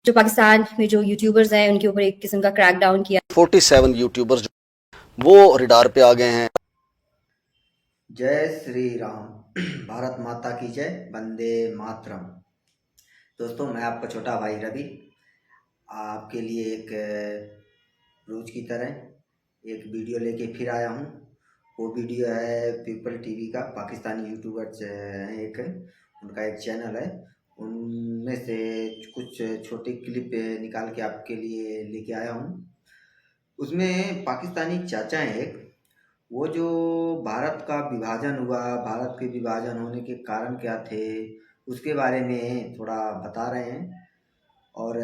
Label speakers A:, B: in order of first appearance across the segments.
A: जो पाकिस्तान में जो यूट्यूबर्स हैं उनके ऊपर एक किस्म का क्रैकडाउन किया।
B: 47 यूट्यूबर्स वो रिडार पे आ गए हैं।
C: जय श्री राम। भारत माता की जय, वंदे मातरम। दोस्तों, मैं आपका छोटा भाई रवि आपके लिए एक रोज की तरह एक वीडियो लेके फिर आया हूँ। वो वीडियो है पीपल टीवी का, पाकिस्तानी यूट्यूबर हैं एक, उनका एक चैनल है, उनमें से कुछ छोटी क्लिप निकाल के आपके लिए लेके आया हूँ। उसमें पाकिस्तानी चाचा हैं एक, वो जो भारत का विभाजन हुआ, भारत के विभाजन होने के कारण क्या थे, उसके बारे में थोड़ा बता रहे हैं। और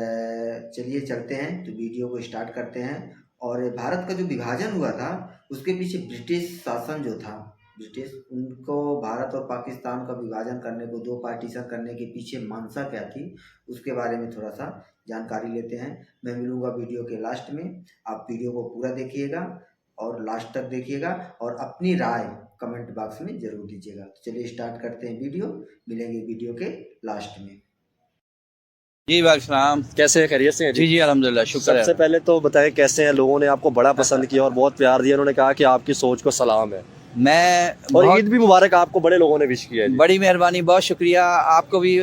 C: चलिए चलते हैं तो वीडियो को स्टार्ट करते हैं। और भारत का जो विभाजन हुआ था उसके पीछे ब्रिटिश शासन जो था, ब्रिटिश, उनको भारत और पाकिस्तान का विभाजन करने को, दो पार्टीशन करने के पीछे मंशा क्या थी, उसके बारे में थोड़ा सा जानकारी लेते हैं। मैं मिलूँगा वीडियो के लास्ट में। आप वीडियो को पूरा देखिएगा और लास्ट तक देखिएगा और अपनी राय कमेंट बॉक्स में ज़रूर दीजिएगा। तो चलिए स्टार्ट करते हैं वीडियो, मिलेंगे वीडियो के लास्ट में।
D: जी वालेकुम,
E: कैसे हैं, खैरियत से हैं?
D: जी अल्हम्दुलिल्लाह, शुक्र है।
E: सबसे पहले तो बताएं कैसे हैं, लोगों ने आपको बड़ा पसंद किया और बहुत प्यार दिया, उन्होंने कहा कि आपकी सोच को सलाम है।
D: मैं
E: और ईद भी मुबारक, आपको बड़े लोगों ने विश किया है।
D: बड़ी मेहरबानी, बहुत शुक्रिया आपको भी।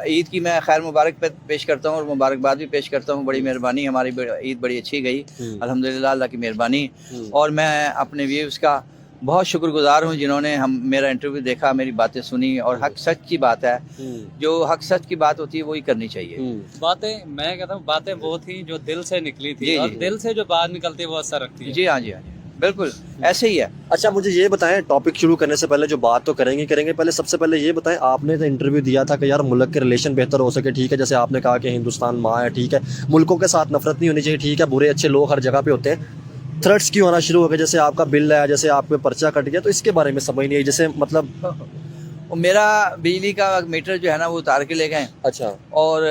D: ईद की मैं खैर मुबारक पेश करता हूँ और मुबारकबाद भी पेश करता हूँ। बड़ी मेहरबानी, हमारी ईद बड़ी अच्छी गई अल्हम्दुलिल्लाह, अल्लाह की मेहरबानी। और मैं अपने व्यूज़ का बहुत शुक्रगुजार हूँ जिन्होंने मेरा इंटरव्यू देखा, मेरी बातें सुनी। और हक सच की बात है, जो हक सच की बात होती है वही करनी चाहिए।
F: बातें, मैं कहता हूँ बातें बहुत ही जो दिल से निकली थी,
D: जी,
F: और
D: जी।
F: दिल से जो बात निकलती है वो असर रखती है।
D: जी हाँ, जी हाँ, जी बिल्कुल ऐसे ही है।
E: अच्छा, मुझे ये बताएं, टॉपिक शुरू करने से पहले जो बात तो करेंगे पहले सबसे पहले ये बताएं, आपने तो इंटरव्यू दिया था कि यार मुल्क के रिलेशन बेहतर हो सके, ठीक है, जैसे आपने कहा कि हिंदुस्तान माँ है, ठीक है, मुल्कों के साथ नफरत नहीं होनी चाहिए, ठीक है, बुरे अच्छे लोग हर जगह पे होते हैं, थ्रेट्स क्यों आना शुरू हो गए, जैसे आपका बिल आया, जैसे आप पे पर्चा कट गया, तो इसके बारे में समझ नहीं आई, जैसे मतलब
D: और मेरा बिजली का मीटर जो है ना वो उतार के ले गए।
E: अच्छा।
D: और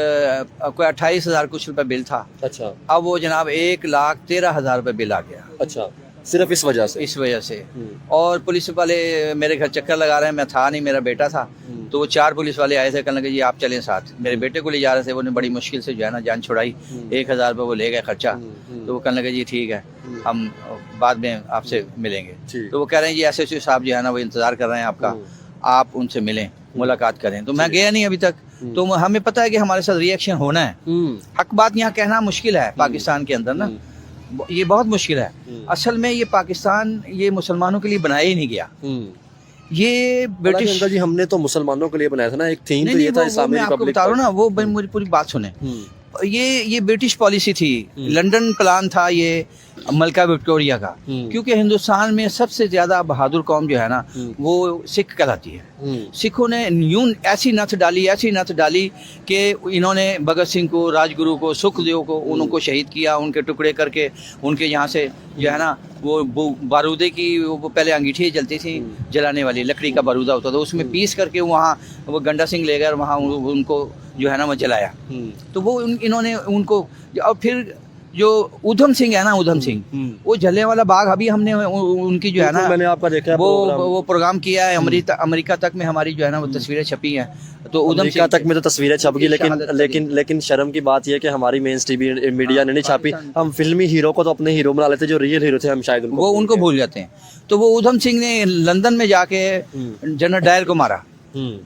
D: कोई 28,000 कुछ रुपए बिल था।
E: अच्छा।
D: अब वो जनाब 1,13,000 रुपए बिल आ गया।
E: अच्छा, सिर्फ इस वजह से?
D: इस वजह से। और पुलिस वाले मेरे घर चक्कर लगा रहे हैं, मैं था नहीं, मेरा बेटा था, तो वो 4 पुलिस वाले आए थे, कहने लगे जी आप चलें साथ। मेरे बेटे को ले जा रहे थे, उन्होंने बड़ी मुश्किल से जो है ना जान छुड़ाई। 1,000 रुपये वो ले गए खर्चा। तो वो कहने लगे जी ठीक है, हम बाद में आपसे मिलेंगे। तो वो कह रहे हैं जी एसएसपी साहब जो है ना वो इंतज़ार कर रहे हैं आपका, आप उनसे मिलें, मुलाकात करें। तो मैं गया नहीं अभी तक। तो हमें पता है कि हमारे साथ रिएक्शन होना है। हक बात यहाँ कहना मुश्किल है पाकिस्तान के अंदर ना, ये बहुत मुश्किल है। असल में ये पाकिस्तान ये मुसलमानों के लिए बनाया ही नहीं गया। ये ब्रिटिश
E: जी, हमने तो मुसलमानों के लिए बनाया था ना, एक थीम तो ये था इस्लामी रिपब्लिक।
D: बता रहा हूँ ना, वो मेरी पूरी बात सुने। ये ब्रिटिश पॉलिसी थी, लंदन प्लान था ये मलका विक्टोरिया का। क्योंकि हिंदुस्तान में सबसे ज्यादा बहादुर कौम जो है ना वो सिख कहलाती है। सिखों ने यूं ऐसी नथ डाली कि इन्होंने भगत सिंह को, राजगुरु को, सुखदेव को, उनको शहीद किया, उनके टुकड़े करके उनके यहाँ से जो है ना वो बारूदे की, वो पहले अंगीठी जलती थी, जलाने वाली लकड़ी का बारूदा होता था, उसमें पीस करके वहाँ वो गंडा सिंह ले गए, वहाँ उनको जो है ना वो जलाया। तो वो इन्होंने उनको, और फिर जो उधम सिंह है ना, उधम सिंह, वो जलियांवाला बाग, अभी हमने उनकी जो है ना,
E: मैंने आपका देखा है
D: वो प्रोग्राम किया है। अमेरिका तक में हमारी जो है ना वो तस्वीरें छपी हैं। तो उधम सिंह
E: तक में तो तस्वीरें छप गई, लेकिन शर्म की बात यह है कि हमारी मेन स्ट्रीम मीडिया ने नहीं छापी। हम फिल्मी हीरो को तो अपने हीरो बना लेते, जो रियल हीरो थे हम शायद
D: उनको भूल जाते हैं। तो वो उधम सिंह ने लंदन में जाके जनरल डायर को मारा।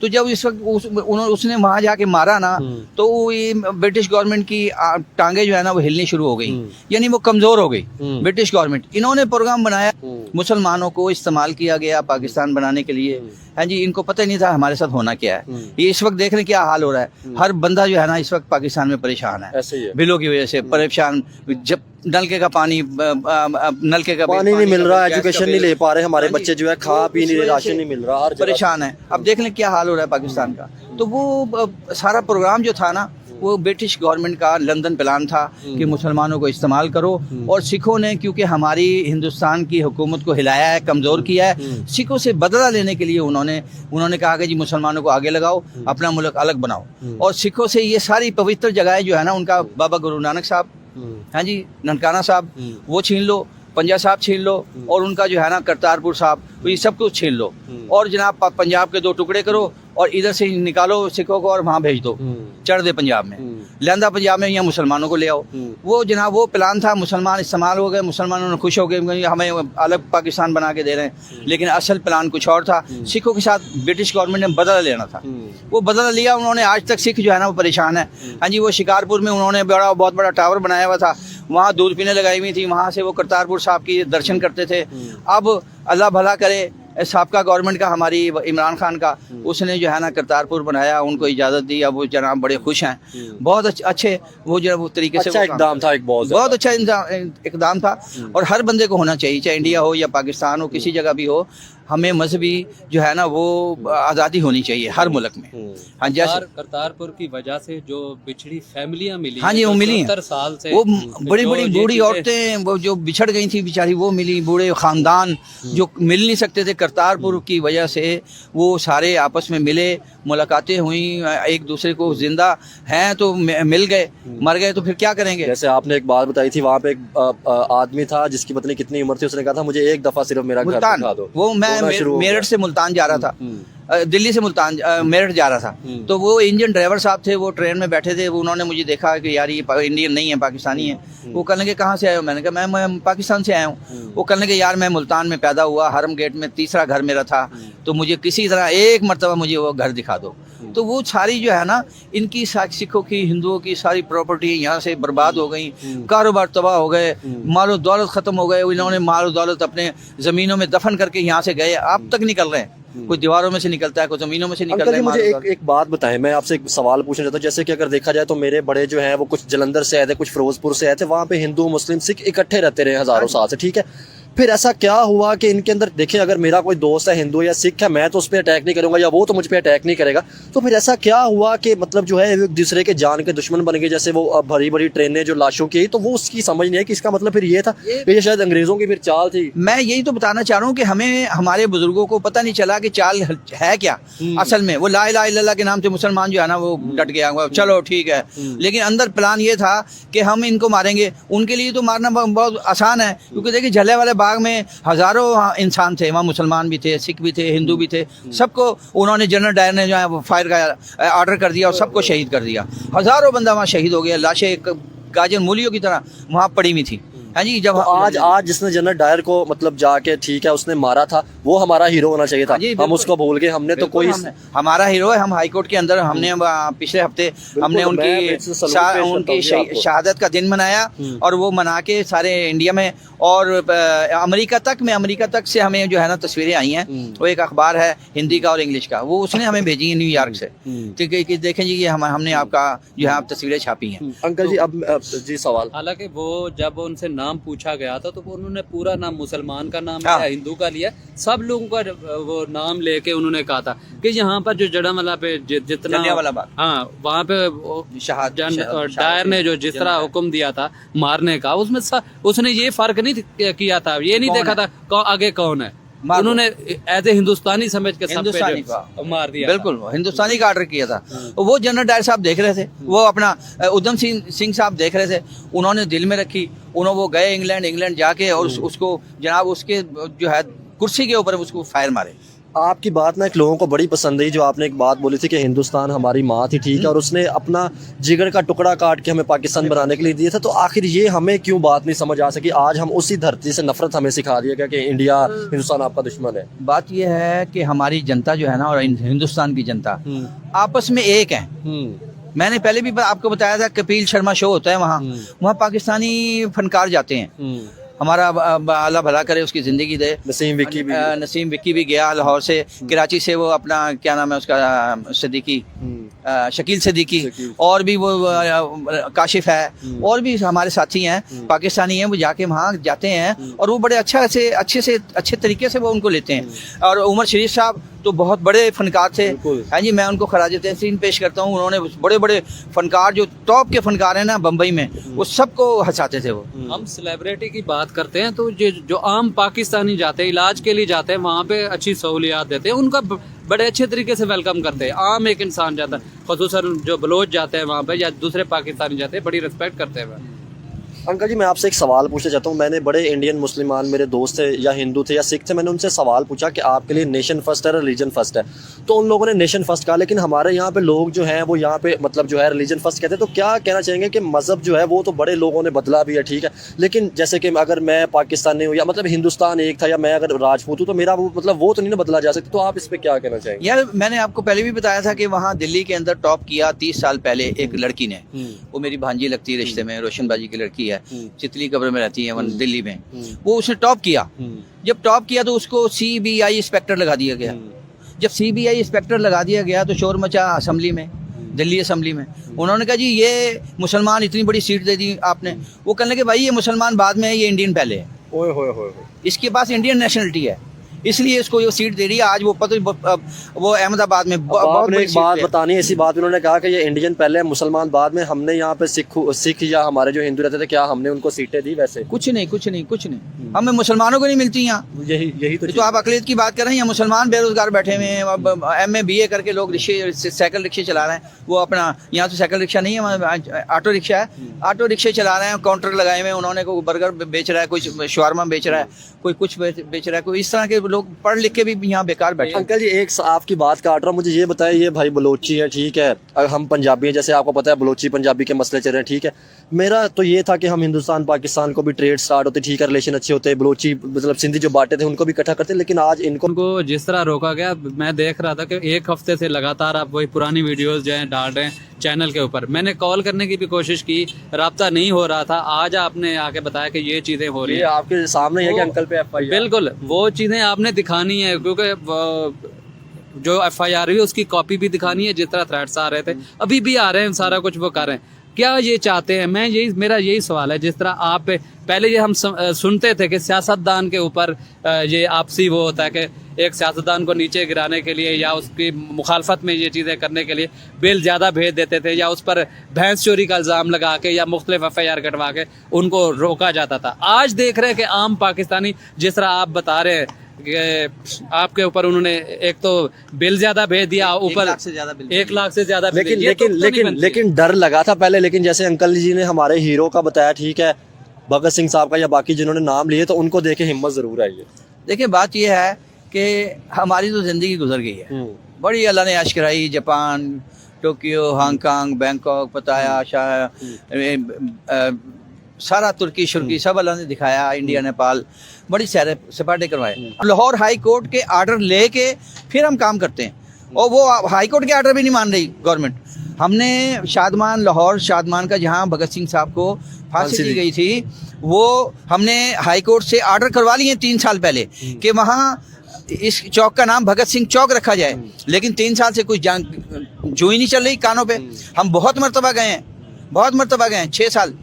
D: तो जब इस वक्त उसने वहां जाके मारा ना, तो ये ब्रिटिश गवर्नमेंट की टांगे जो है ना वो हिलनी शुरू हो गई, यानी वो कमजोर हो गई ब्रिटिश गवर्नमेंट। इन्होंने प्रोग्राम बनाया, मुसलमानों को इस्तेमाल किया गया पाकिस्तान बनाने के लिए। हाँ जी, इनको पता ही नहीं था हमारे साथ होना क्या है। ये इस वक्त देख रहे क्या हाल हो रहा है। हर बंदा जो है ना इस वक्त पाकिस्तान में परेशान है, बिलों की वजह से परेशान। जब नलके का पानी
E: नहीं मिल रहा, एजुकेशन नहीं ले पा रहे हमारे बच्चे, जो है खा पी नहीं रहे, राशन नहीं मिल रहा,
D: परेशान है। अब देख लें क्या हाल हो रहा है पाकिस्तान का। तो वो सारा प्रोग्राम जो था ना वो ब्रिटिश गवर्नमेंट का लंदन प्लान था कि मुसलमानों को इस्तेमाल करो। और सिखों ने क्योंकि हमारी हिंदुस्तान की हुकूमत को हिलाया है, कमज़ोर किया है, सिखों से बदला लेने के लिए उन्होंने कहा कि जी मुसलमानों को आगे लगाओ, अपना मुल्क अलग बनाओ। और सिखों से ये सारी पवित्र जगहें जो है ना, उनका बाबा गुरु नानक साहब, हाँ जी, ननकाना साहब, वो छीन लो, पंजा साहब छीन लो, और उनका जो है ना करतारपुर साहब, तो ये सब कुछ छीन लो। और जनाब पंजाब के 2 टुकड़े करो और इधर से निकालो सिखों को और वहाँ भेज दो, चढ़ दे पंजाब में, लहंदा पंजाब में यहाँ मुसलमानों को ले आओ। वो जनाब वो प्लान था, मुसलमान इस्तेमाल हो गए, मुसलमानों ने खुश हो गए, हमें अलग पाकिस्तान बना के दे रहे हैं, लेकिन असल प्लान कुछ और था। सिखों के साथ ब्रिटिश गवर्नमेंट ने बदला लेना था, वो बदला लिया उन्होंने। आज तक सिख जो है ना वो परेशान है। हाँ जी, वो शिकारपुर में उन्होंने बहुत बड़ा टावर बनाया हुआ था, वहाँ दूध पीने लगाई हुई थी, वहाँ से वो करतारपुर साहब की दर्शन करते थे। अब अल्लाह भला करे साबका गवर्नमेंट का, हमारी इमरान खान का, उसने जो है ना करतारपुर बनाया, उनको इजाज़त दी, अब वो जनाब बड़े खुश हैं, बहुत अच्छे वो जो वो तरीके से
E: अच्छा इकदाम था, एक
D: बहुत अच्छा इकदाम था। और हर बंदे को होना चाहिए, चाहे इंडिया हो या पाकिस्तान हो, किसी जगह भी हो, हमें मजहबी जो है ना वो आज़ादी होनी चाहिए हर मुल्क में। हाँ, जैसे
F: करतारपुर की वजह से जो बिछड़ी फैमिलियां मिली,
D: हाँ जी वो मिली हैं,
F: 70 साल से
D: वो बड़ी बड़ी बूढ़ी औरतें वो जो बिछड़ गई थी बेचारी, वो मिली, बूढ़े खानदान जो मिल नहीं सकते थे, करतारपुर की वजह से वो सारे आपस में मिले, मुलाकातें हुई, एक दूसरे को जिंदा हैं तो मिल गए, मर गए तो फिर क्या करेंगे।
E: जैसे आपने एक बात बताई थी, वहाँ पे एक आदमी था जिसकी पता नहीं कितनी उम्र थी, उसने कहा था मुझे एक दफा सिर्फ मेरा घर दिखा दो।
D: वो मैं मेरठ से मुल्तान जा रहा था, दिल्ली से मुल्तान मेरठ जा रहा था, तो वो इंडियन ड्राइवर साहब थे, वो ट्रेन में बैठे थे, उन्होंने मुझे देखा कि यार ये इंडियन नहीं है, पाकिस्तानी है। वो कहने के कहाँ से आए हो? मैंने कहा मैं पाकिस्तान से आया हूँ। वो कहने के यार मैं मुल्तान में पैदा हुआ, हरम गेट में तीसरा घर मेरा था, तो मुझे किसी तरह एक मरतबा मुझे वो घर दिखा दो। तो वो सारी जो है ना इनकी सिखों की, हिंदुओं की सारी प्रॉपर्टी यहाँ से बर्बाद हो गई, कारोबार तबाह हो गए, मालो दौलत ख़त्म हो गए। इन्होंने मालो दौलत अपने ज़मीनों में दफन करके यहाँ से गए, अब तक निकल रहे हैं, कोई दीवारों में से निकलता है, कोई जमीनों में से निकल रहा है।
E: मुझे एक बात बताएं, मैं आपसे एक सवाल पूछना चाहता हूँ। जैसे कि अगर देखा जाए तो मेरे बड़े जो हैं वो कुछ जलंधर से आए थे, कुछ फिरोजपुर से आए थे, वहाँ पे हिंदू मुस्लिम सिख इकट्ठे रहते रहे हज़ारों साल से, ठीक है। फिर ऐसा क्या हुआ कि इनके अंदर, देखिए अगर मेरा कोई दोस्त है हिंदू या सिख है, मैं तो उस पर अटैक नहीं करूंगा या वो तो मुझ पर अटैक नहीं करेगा, तो फिर ऐसा क्या हुआ कि मतलब जो है एक दूसरे के जान के दुश्मन बन गए। जैसे वो भरी भरी ट्रेनें जो लाशों की, तो वो उसकी समझ नहीं है कि इसका मतलब फिर ये था, ये शायद अंग्रेजों की फिर चाल थी। मैं
D: यही तो बताना चाह रहा हूँ कि हमें, हमारे बुजुर्गों को पता नहीं चला कि चाल है क्या असल में। वो ला इलाहा इल्लल्लाह के नाम से मुसलमान जो है ना वो डट गया, चलो ठीक है, लेकिन अंदर प्लान ये था कि हम इनको मारेंगे। उनके लिए तो मारना बहुत आसान है, क्योंकि देखिए जलियांवाला बाग में हजारों इंसान थे, वहाँ मुसलमान भी थे, सिख भी थे, हिंदू भी थे, सबको उन्होंने, जनरल डायर ने जो है वो फायर का ऑर्डर कर दिया और सबको शहीद कर दिया। हजारों बंदा वहाँ शहीद हो गया, लाशें गाजर मूलियों की तरह वहाँ पड़ी हुई थी। हाँ जी, जब
E: तो आज जिसने जनरल डायर को मतलब जाके ठीक है उसने मारा था, वो हमारा हीरो होना चाहिए था, हम उसको भूल गए। हमने तो कोई
D: हमारा हीरो है, हम हाई कोर्ट के अंदर हमने पिछले हफ्ते हमने उनकी शहादत का दिन मनाया, और वो मना के सारे इंडिया में और अमेरिका तक से हमें जो है ना तस्वीरें आई हैं। वो एक अखबार है हिंदी का और इंग्लिश का, वो उसने हमें भेजी है न्यूयॉर्क से, ठीक है, कि देखें जी ये हमने आपका जो है आप तस्वीरें छापी हैं।
E: अंकल जी अब जी सवाल,
F: हालांकि वो जब उनसे नाम पूछा गया था तो उन्होंने पूरा नाम, मुसलमान का नाम लिया, हिंदू का लिया, सब लोगों का वो नाम लेके उन्होंने कहा था कि यहाँ पर जो जलियांवाला पे जितना, हाँ वहाँ पे डायर ने जो जिस तरह हुक्म दिया था मारने का, उसमें उसने ये फर्क नहीं किया था, ये नहीं देखा था आगे कौन है, उन्होंने एज ए हिंदुस्तानी समझ के सब पे मार दिया।
D: बिल्कुल हिंदुस्तानी का ऑर्डर किया था। वो जनरल डायर साहब देख रहे थे, वो अपना उधम सिंह साहब देख रहे थे, उन्होंने दिल में रखी, वो गए इंग्लैंड जाके और उसको जनाब उसके जो है कुर्सी के ऊपर उसको फायर मारे।
E: आपकी बात ना एक लोगों को बड़ी पसंद आई, जो आपने एक बात बोली थी कि हिंदुस्तान हमारी माँ थी, ठीक है, और उसने अपना जिगर का टुकड़ा काट के हमें पाकिस्तान बनाने के लिए दिया था। तो आखिर ये हमें क्यों बात नहीं समझ आ सकी? आज हम उसी धरती से नफरत हमें सिखा दिया गया कि इंडिया, हिंदुस्तान आपका दुश्मन है।
D: बात यह है कि हमारी जनता जो है ना, और हिंदुस्तान की जनता आपस में एक है। मैंने पहले भी आपको बताया था, कपिल शर्मा शो होता है वहाँ पाकिस्तानी फनकार जाते हैं। हमारा अल्लाह भला करे, उसकी ज़िंदगी दे। नसीम विक्की भी गया लाहौर से, कराची से वो अपना क्या नाम है उसका, सिद्दीकी, शकील सिद्दीकी, और भी वो काशिफ है, और भी हमारे साथी हैं पाकिस्तानी हैं, वो जाके वहाँ जाते हैं और वो बड़े अच्छे तरीके से वो उनको लेते हैं। और उमर शरीफ साहब तो बहुत बड़े फनकार थे, हाँ जी, मैं उनको खराज तहसीन पेश करता हूँ। उन्होंने बड़े बड़े फनकार, जो टॉप के फनकार हैं ना बम्बई में, वो सबको हंसाते थे। वो
F: हम सेलिब्रिटी की बात करते हैं तो जो आम पाकिस्तानी जाते हैं, इलाज के लिए जाते हैं, वहाँ पे अच्छी सहूलियात देते हैं, उनका बड़े अच्छे तरीके से वेलकम करते हैं। आम एक इंसान जाता है, खुसूसन जो बलोच जाते हैं वहाँ पे या दूसरे पाकिस्तानी जाते हैं, बड़ी रिस्पेक्ट करते हैं।
E: अंकल जी मैं आपसे एक सवाल पूछना चाहता हूँ। मैंने बड़े इंडियन मुसलमान मेरे दोस्त थे या हिंदू थे या सिख थे, मैंने उनसे सवाल पूछा कि आपके लिए नेशन फर्स्ट है रिलीजन फर्स्ट है, तो उन लोगों ने नेशन फर्स्ट कहा। लेकिन हमारे यहाँ पे लोग जो हैं वो यहाँ पे मतलब जो है रिलीजन फर्स्ट कहते हैं। तो क्या कहना चाहेंगे कि मज़हब जो है वो तो बड़े लोगों ने बदला भी है, ठीक है, लेकिन जैसे कि अगर मैं पाकिस्तानी हूँ या मतलब हिंदुस्तान एक था या मैं अगर राजपूत हूँ तो मेरा वो मतलब वो तो नहीं ना बदला जा सकता। तो आप इस पर क्या कहना चाहेंगे?
D: यार मैंने आपको पहले भी बताया था कि वहाँ दिल्ली के अंदर टॉप किया 30 साल पहले एक लड़की ने, वो मेरी भांजी लगती है रिश्ते में, रोशन बाजी की लड़की है, चितली कब्र में रहती है दिल्ली में। वो उसने टॉप किया। जब टॉप किया तो उसको CBI इंस्पेक्टर लगा दिया गया। जब CBI इंस्पेक्टर लगा दिया गया तो शोर मचा असेंबली में, दिल्ली असेंबली में। उन्होंने कहा जी ये मुसलमान इतनी बड़ी सीट दे दी आपने। वो कहने लगे भाई ये मुसलमान बाद में है, ये इंडियन पहले है,
E: ओए होए होए,
D: इसके पास इंडियन नेशनलिटी है, इसलिए इसको ये सीट दे रही है। आज वो पता वो अहमदाबाद में
E: आपने एक बात बतानी है, ऐसी बात उन्होंने कहा कि ये इंडियन पहले है मुसलमान बाद में। हमने यहाँ पे सिख या हमारे जो हिंदू रहते थे, क्या हमने उनको सीटें दी? वैसे कुछ
D: नहीं हमें मुसलमानों को नहीं मिलती यहाँ।
E: यही
D: तो आप अकलियत की बात कर रहे हैं। मुसलमान बेरोजगार बैठे हुए हैं, MA BA करके लोग साइकिल रिक्शे चला रहे हैं। वो अपना यहाँ तो साइकिल रिक्शा नहीं है, ऑटो रिक्शा है, ऑटो रिक्शे चला रहे हैं, काउंटर लगाए हुए हैं उन्होंने। कोई बर्गर बेच रहा है, कोई शवारमा बेच रहा है, कोई कुछ बेच रहा है, कोई इस तरह के लोग पढ़ लिख के भी यहाँ बेकार बैठे।
E: अंकल जी एक आपकी बात काट रहा हूँ, मुझे ये बताया, ये भाई बलोची है, ठीक है, अगर हम पंजाबी हैं, जैसे आपको पता है बलोची पंजाबी के मसले चल रहे हैं, ठीक है। मेरा तो ये था कि हम हिंदुस्तान पाकिस्तान को भी ट्रेड स्टार्ट होते, ठीक है, रिलेशन अच्छे होते, बलोची मतलब सिंधी जो बांटे थे उनको भी इकट्ठा करते, लेकिन आज इनको
F: जिस तरह रोका गया, मैं देख रहा था कि एक हफ्ते से लगातार आप वही पुरानी वीडियोस जो हैं डाल रहे हैं चैनल के ऊपर। मैंने कॉल करने की भी कोशिश की, राब्ता नहीं हो रहा था। आज आपने आके बताया कि ये चीज़ें हो रही
E: है, आपके सामने है कि अंकल पे FIR।
F: बिल्कुल वो चीज़ें आपने दिखानी है, क्योंकि जो FIR हुई उसकी कॉपी भी दिखानी है। जिस तरह थ्रेट्स आ रहे थे, अभी भी आ रहे हैं, सारा कुछ वो कर रहे हैं। क्या ये चाहते हैं? मेरा यही सवाल है। जिस तरह आप पहले ये हम सुनते थे कि सियासतदान के ऊपर ये आपसी वो होता है कि एक सियासतदान को नीचे गिराने के लिए या उसकी मुखालफत में ये चीज़ें करने के लिए बिल ज़्यादा भेज देते थे, या उस पर भैंस चोरी का इल्ज़ाम लगा के या मुख्तलिफ FIR कटवा के उनको रोका जाता था। आज देख रहे हैं कि आम पाकिस्तानी, जिस तरह आप बता रहे हैं कि आपके ऊपर उन्होंने एक तो बिल ज्यादा भेज दिया, ऊपर 1 लाख से ज्यादा।
E: लेकिन डर लगा था पहले। लेकिन जैसे अंकल जी ने हमारे हीरो का बताया, ठीक है, भगत सिंह साहब का या बाकी जिन्होंने नाम लिए, तो उनको देखे हिम्मत जरूर आई है। देखिए
D: बात यह है कि हमारी तो जिंदगी गुजर गई है, बड़ी अल्लाह ने ऐश कराई। जापान, टोक्यो, हांगकांग, बैंकॉक, पताया, सारा तुर्की शुर्की सब अल्लाह ने दिखाया, इंडिया, नेपाल, बड़ी सैर सपाटे करवाए। लाहौर हाई कोर्ट के आर्डर लेके फिर हम काम करते हैं, और वो हाई कोर्ट के आर्डर भी नहीं मान रही गवर्नमेंट। हमने लाहौर शादमान का जहाँ भगत सिंह साहब को फांसी दी गई थी, वो हमने हाई कोर्ट से आर्डर करवा लिए 3 साल पहले कि वहाँ इस चौक का नाम भगत सिंह चौक रखा जाए। लेकिन 3 साल से कुछ जो ही नहीं चल रही कानों पे। हम बहुत मरतबा गए हैं 6 साल।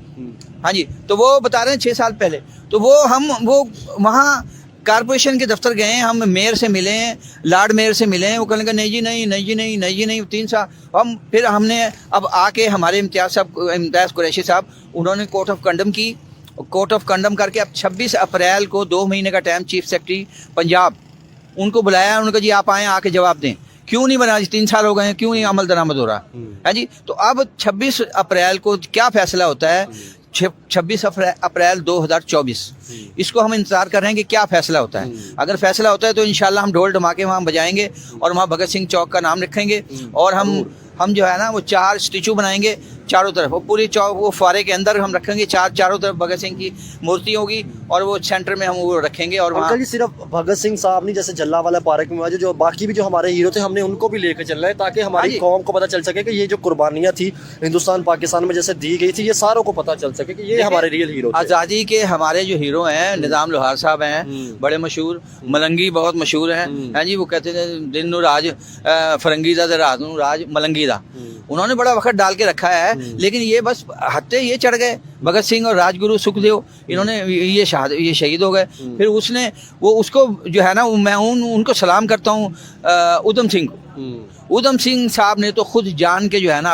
D: हाँ जी, तो वो बता रहे हैं 6 साल पहले। तो वो वहाँ कारपोरेशन के दफ्तर गए, हम मेयर से मिले, लॉर्ड मेयर से मिले। वो कहने का नहीं जी नहीं 3 साल। फिर हमने अब आके हमारे इम्तियाज़ कुरैशी साहब, उन्होंने कोर्ट ऑफ कंडम करके अब 26 अप्रैल को 2 महीने का टाइम चीफ सेक्रेटरी पंजाब उनको बुलाया। उन्होंने कहा जी आप आएँ, आके जवाब दें, क्यों नहीं बना? 3 साल हो गए हैं, क्यों नहीं अमल दरामद हो रहा है जी? तो अब 26 अप्रैल को क्या फैसला होता है? 26 अप्रैल 2024, इसको हम इंतजार कर रहे हैं कि क्या फैसला होता है। अगर फैसला होता है तो इंशाल्लाह हम ढोल धमाके वहाँ बजाएंगे और वहाँ भगत सिंह चौक का नाम रखेंगे, और हम जो है ना वो 4 स्टैचू बनाएंगे चारों तरफ। वो पूरी चौक, वो फुआरे के अंदर हम रखेंगे, चारों तरफ भगत सिंह की मूर्ति होगी, और वो सेंटर में हम वो रखेंगे। और वहाँ
E: सिर्फ भगत सिंह साहब नहीं, जैसे जल्लावाला पार्क में जो बाकी भी जो हमारे हीरो थे, हमने उनको भी लेकर चलना है, ताकि हमारी कौम को पता चल सके कि ये जो कुर्बानियाँ थी हिंदुस्तान पाकिस्तान में जैसे दी गई थी, ये सारों को पता चल सके कि ये हमारे रियल हीरो।
D: आज़ादी के हमारे जो हीरो हैं, निज़ाम लोहार साहब हैं, बड़े मशहूर, मलंगी बहुत मशहूर हैं जी। वो कहते थे दिन नू राज फरंगी दा, रात नू राज मलंगी दा। उन्होंने बड़ा वक्त डाल के रखा है, लेकिन ये बस हत्ते ये चढ़ गए। भगत सिंह और राजगुरु सुखदेव, इन्होंने ये शहीद हो गए। फिर उसको जो है ना, मैं उनको सलाम करता हूँ, उधम सिंह साहब ने तो खुद जान के जो है ना,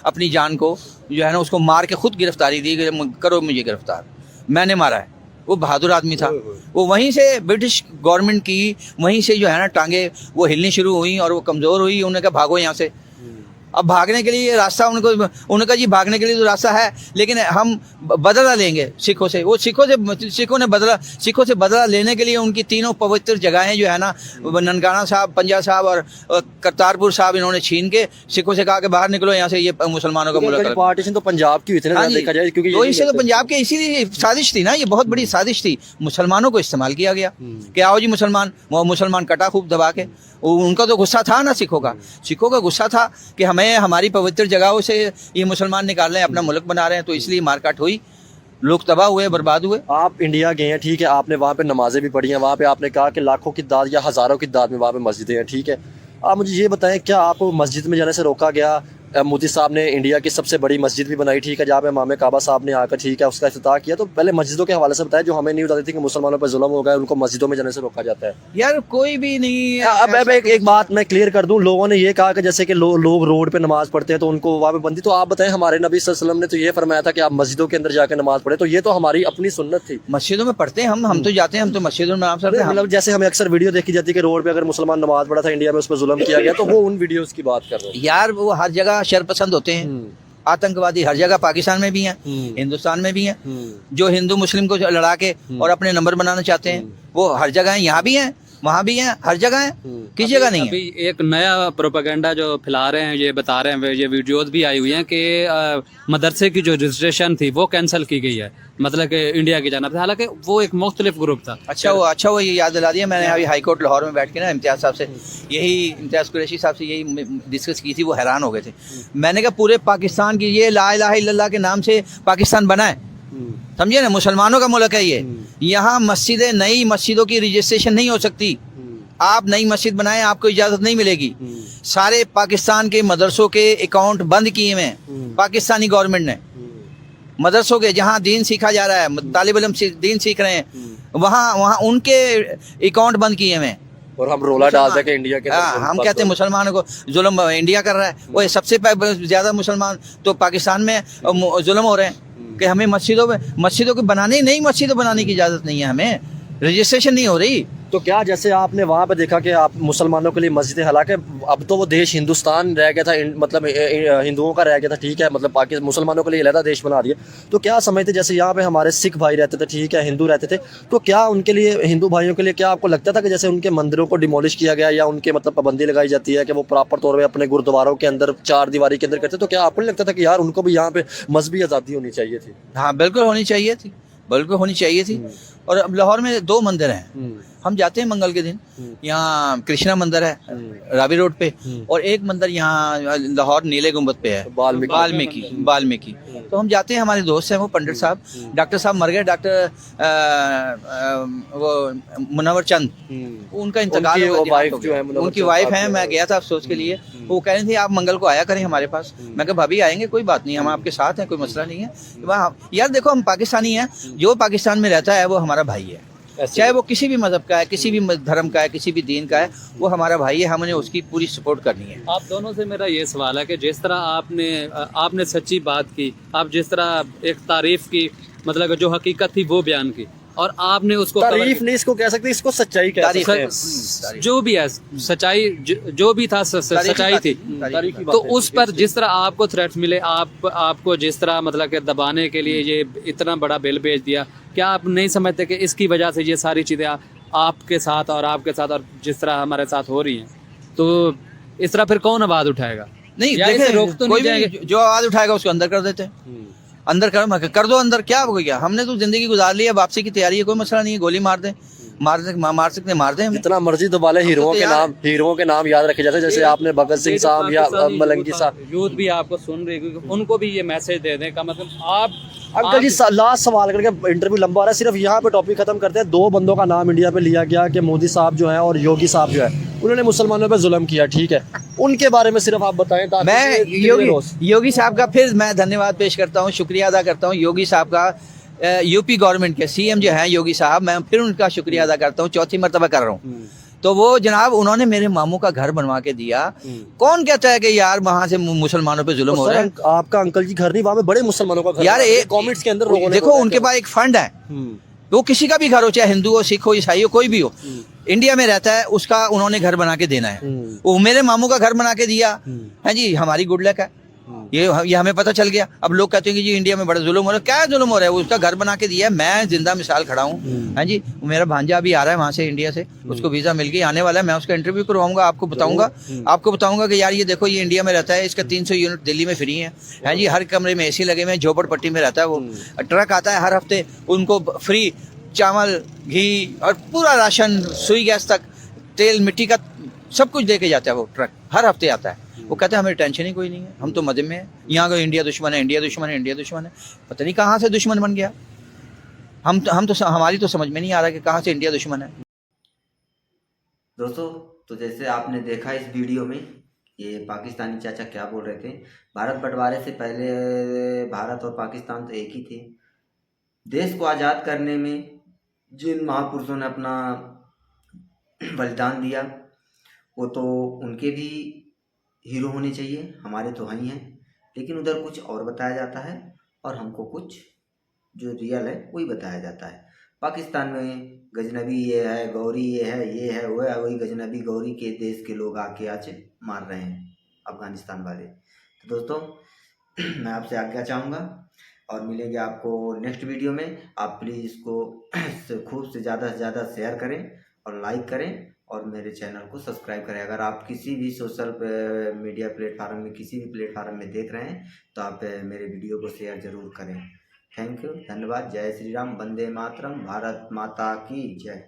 D: अपनी जान को जो है ना उसको मार के खुद गिरफ्तारी दी, करो मुझे गिरफ्तार, मैंने मारा है। वो बहादुर आदमी था। वो वहीं से ब्रिटिश गवर्नमेंट की वहीं से जो है ना टांगे वो हिलनी शुरू हुई और वो कमज़ोर हुई। उन्होंने कहा भागो यहाँ से। अब भागने के लिए रास्ता उनका जी भागने के लिए तो रास्ता है, लेकिन हम बदला लेंगे सिखों से। वो सिखों से बदला लेने के लिए उनकी तीनों पवित्र जगहें जो है ना, ननकाना साहब, पंजा साहब और करतारपुर साहब, इन्होंने छीन के सिखों से कहा कि बाहर निकलो यहाँ से, ये मुसलमानों का मुल्क।
E: पार्टीशन तो पंजाब की हुई थी ना, देखा जाए, क्योंकि
D: तो इससे तो पंजाब के इसीलिए साजिश थी ना, ये बहुत बड़ी साजिश थी। मुसलमानों को इस्तेमाल किया गया कि आओ जी मुसलमान, वो मुसलमान कटा खूब दबा के। उनका तो गुस्सा था ना, सिखों का गुस्सा था कि हमें हमारी पवित्र जगहों से ये मुसलमान निकाल रहे हैं, अपना मुल्क बना रहे हैं, तो इसलिए मारकाट हुई, लोग तबाह हुए, बर्बाद हुए।
E: आप इंडिया गए हैं, ठीक है, आपने वहाँ पे नमाजें भी पढ़ी हैं, वहाँ पे आपने कहा कि लाखों की दाद या हज़ारों की दाद में वहाँ पे मस्जिदें हैं, ठीक है। आप मुझे ये बताएं, क्या आपको मस्जिद में जाने से रोका गया? मोदी साहब ने इंडिया की सबसे बड़ी मस्जिद भी बनाई, ठीक है, जहाँ पे इमाम काबा साहब ने आकर, ठीक है, उसका इफ्तिताह किया। तो पहले मस्जिदों के हवाले से बताया, जो हमें नहीं बताती थी कि मुसलमानों पर जुल्म हो गया, उनको मस्जिदों में जाने से रोका जाता है।
D: यार कोई भी नहीं।
E: अब एक बात मैं क्लियर कर दूं, लोगों ने ये कहा कि जैसे कि लोग रोड पे नमाज पढ़ते हैं तो उनको वहाँ पे बंदी। तो आप बताएं, हमारे नबी सल्लल्लाहु अलैहि वसल्लम ने तो ये फरमाया था कि आप मस्जिदों के अंदर जाकर नमाज पढ़े, तो ये तो हमारी अपनी सुन्नत थी।
D: मस्जिदों में पढ़ते हैं हम तो जाते हैं, हम तो मस्जिदों में नमाज पढ़ते हैं।
E: मतलब जैसे हमें अक्सर वीडियो देखी जाती है कि रोड पे अगर मुसलमान नमाज पढ़ा था इंडिया में, उस पर जुल्म किया गया, तो वो उन वीडियोस की बात कर रहे हैं।
D: यार वो हर जगह शरपसंद होते हैं, आतंकवादी हर जगह, पाकिस्तान में भी हैं, हिंदुस्तान में भी हैं, जो हिंदू मुस्लिम को लड़ा के और अपने नंबर बनाना चाहते हैं, वो हर जगह हैं, यहाँ भी हैं, वहाँ भी हैं, हर जगह है, किसी जगह नहीं है।
F: अभी एक नया प्रोपेगेंडा जो फैला रहे हैं, ये बता रहे हैं, ये वीडियोस भी आई हुई हैं कि मदरसे की जो रजिस्ट्रेशन थी वो कैंसिल की गई है, मतलब कि इंडिया की जाना था, हालांकि वो एक मुख्तलिफ ग्रुप था।
D: अच्छा वो ये याद दिला दिया। मैंने अभी हाई कोर्ट लाहौर में बैठ के ना इम्तियाज़ साहब से इम्तियाज़ कुरैशी साहब से यही डिस्कस की थी, वो हैरान हो गए थे। मैंने कहा पूरे पाकिस्तान की ये ला इलाहा इल्लल्लाह के नाम से पाकिस्तान बना है, समझिए ना, मुसलमानों का मुल्क है ये। यहाँ मस्जिदें, नई मस्जिदों की रजिस्ट्रेशन नहीं हो सकती। आप नई मस्जिद बनाएं, आपको इजाज़त नहीं मिलेगी। सारे पाकिस्तान के मदरसों के अकाउंट बंद किए हुए हैं पाकिस्तानी गवर्नमेंट ने। मदरसों के जहाँ दीन सीखा जा रहा है, तालिब इल्म दीन सीख रहे हैं, वहाँ उनके अकाउंट बंद किए हुए हैं।
E: और हम रोला डाल दें कि इंडिया के,
D: हम कहते हैं मुसलमानों को जुल्म इंडिया कर रहा है। वो सबसे ज़्यादा मुसलमान तो पाकिस्तान में जुल्म हो रहे हैं कि हमें मस्जिदों को बनाने, नई मस्जिदें बनाने की इजाज़त नहीं है, हमें रजिस्ट्रेशन नहीं हो रही।
E: तो क्या जैसे आपने वहाँ पे देखा कि आप मुसलमानों के लिए मस्जिदें, हालांकि अब तो वो देश हिंदुस्तान रह गया था, मतलब हिंदुओं का रह गया था, ठीक है, मतलब पाकिस्तान मुसलमानों के लिए अलग देश बना दिया। तो क्या समझते, जैसे यहाँ पे हमारे सिख भाई रहते थे, ठीक है, हिंदू रहते थे, तो क्या उनके लिए, हिंदू भाइयों के लिए, क्या आपको लगता था कि जैसे उनके मंदिरों को डिमोलिश किया गया या उनके मतलब पाबंदी लगाई जाती है कि वो प्रॉपर तौर पर अपने गुरुद्वारों के अंदर चार दीवारी के अंदर करते, तो क्या आपको नहीं लगता था कि यार उनको भी यहाँ पे मजहबी आज़ादी होनी चाहिए थी?
D: हाँ बिल्कुल होनी चाहिए थी, बिल्कुल होनी चाहिए थी। और अब लाहौर में 2 मंदिर हैं, हम जाते हैं मंगल के दिन, यहाँ कृष्णा मंदिर है रावी रोड पे, और एक मंदिर यहाँ लाहौर नीले गुंबद पे है, वाल्मीकि। तो हम जाते हैं, हमारे दोस्त हैं वो पंडित साहब, डॉक्टर साहब मर गए, डॉक्टर वो मुनव्वर चंद, उनका इंतकाल हो गया, उनकी वाइफ है। मैं गया था अफसोस के लिए, वो कह रहे थे आप मंगल को आया करें हमारे पास। मैं कहा भाभी आएंगे, कोई बात नहीं, हम आपके साथ हैं, कोई मसला नहीं है। यार देखो, हम पाकिस्तानी हैं, जो पाकिस्तान में रहता है वो हमारा भाई है, चाहे वो किसी भी मजहब का है, किसी भी धर्म का है, किसी भी दीन का है, वो हमारा भाई है, हमने उसकी पूरी सपोर्ट करनी है।
F: आप दोनों से मेरा ये सवाल है कि जिस तरह आपने सच्ची बात की, आप जिस तरह एक तारीफ की, मतलब जो हकीकत थी वो बयान की, और आपने उसको
E: तारीफ नहीं इसको कह सकते, इसको सच्चाई कह सकते हैं।
F: जो भी है सच्चाई, जो भी था सच्चाई थी। तो उस पर जिस तरह आपको थ्रेट्स मिले, आपको जिस तरह मतलब कि दबाने के लिए ये इतना बड़ा बिल भेज दिया, क्या आप नहीं समझते कि इसकी वजह से ये सारी चीज़ें आपके साथ और जिस तरह हमारे साथ हो रही हैं, तो इस तरह फिर कौन आवाज़ उठाएगा?
D: नहीं देखिए, रोक तो नहीं जाएंगे, जो आवाज़ उठाएगा उसको अंदर कर देते हैं, अंदर कर दो अंदर, क्या हो गया, हमने तो जिंदगी गुजार ली है, वापसी की तैयारी है, कोई मसला नहीं है, गोली मार दें, मार सकते मार दें,
E: जितना मर्जी दबा ले। हीरोओं के नाम याद रखे जाते, जैसे आपने भगत सिंह साहब या मलंगी साहब,
F: यूथ भी आपको सुन रही, उनको भी ये मैसेज दे दें का मतलब आप।
E: अंकल जी लास्ट सवाल करके इंटरव्यू लंबा हो रहा है, सिर्फ यहाँ पे टॉपिक खत्म करते हैं। 2 बंदों का नाम इंडिया पे लिया गया कि मोदी साहब जो है और योगी साहब जो है, उन्होंने मुसलमानों पे जुल्म किया, ठीक है, उनके बारे में सिर्फ आप बताएं।
D: मैं योगी साहब का फिर मैं धन्यवाद पेश करता हूँ, शुक्रिया अदा करता हूँ योगी साहब का, यूपी गवर्नमेंट के सीएम जो हैं योगी साहब, मैं फिर उनका शुक्रिया अदा करता हूँ, चौथी मरतबा कर रहा हूँ। तो वो जनाब, उन्होंने मेरे मामू का घर बनवा के दिया। कौन कहता है कि यार वहाँ से मुसलमानों पे जुल्म हो रहा है?
E: आपका अंकल जी घर नहीं, वहाँ पे बड़े मुसलमानों का घर
D: यार,
E: कमेंट्स के अंदर
D: देखो उनके पास एक फंड है, वो किसी का भी घर हो, चाहे हिंदू हो, सिख हो, ईसाई हो, कोई भी हो, इंडिया में रहता है उसका उन्होंने घर बना के देना है। वो मेरे मामू का घर बना के दिया है जी, हमारी गुड लक है। ये हमें पता चल गया। अब लोग कहते हैं कि जी इंडिया में बड़ा जुल्म हो रहा है। क्या जुल्म हो रहा है? उसका घर बना के दिया है। मैं जिंदा मिसाल खड़ा हूँ है जी। मेरा भांजा अभी आ रहा है वहां से, इंडिया से, उसको वीजा मिल गई, आने वाला है। मैं उसका इंटरव्यू करवाऊंगा, आपको बताऊंगा कि यार ये देखो ये इंडिया में रहता है, इसका 300 यूनिट दिल्ली में फ्री है जी। हर कमरे में एसी लगे हुए हैं, झोपड़पट्टी में रहता है वो। ट्रक आता है हर हफ्ते, उनको फ्री चावल, घी और पूरा राशन, सुई गैस तक, तेल, मिट्टी का सब कुछ दे के जाता है वो ट्रक। हर हफ्ते आता है। वो कहते हैं हमें टेंशन ही कोई नहीं है, हम तो मजे में हैं। यहाँ का इंडिया दुश्मन है, इंडिया दुश्मन है, इंडिया दुश्मन है। पता नहीं कहाँ से दुश्मन बन गया। हमारी तो समझ में नहीं आ रहा कि कहाँ से इंडिया दुश्मन है।
C: दोस्तों, तो जैसे आपने देखा इस वीडियो में, ये पाकिस्तानी चाचा क्या बोल रहे थे। भारत बंटवारे से पहले भारत और पाकिस्तान तो एक ही थे। देश को आज़ाद करने में जिन महापुरुषों ने अपना बलिदान दिया, वो तो उनके भी हीरो होने चाहिए, हमारे तो हैं ही हैं। लेकिन उधर कुछ और बताया जाता है और हमको कुछ जो रियल है वही बताया जाता है। पाकिस्तान में गजनबी ये है, गौरी ये है वो है, वही गजनबी गौरी के देश के लोग आके आज मार रहे हैं अफगानिस्तान वाले। तो दोस्तों मैं आपसे आज्ञा चाहूँगा और मिलेंगे आपको नेक्स्ट वीडियो में। आप प्लीज़ इसको खूब से ज़्यादा शेयर करें और लाइक करें और मेरे चैनल को सब्सक्राइब करें। अगर आप किसी भी सोशल मीडिया प्लेटफार्म में, किसी भी प्लेटफार्म में देख रहे हैं तो आप मेरे वीडियो को शेयर ज़रूर करें। थैंक यू, धन्यवाद। जय श्री राम, वंदे मातरम, भारत माता की जय।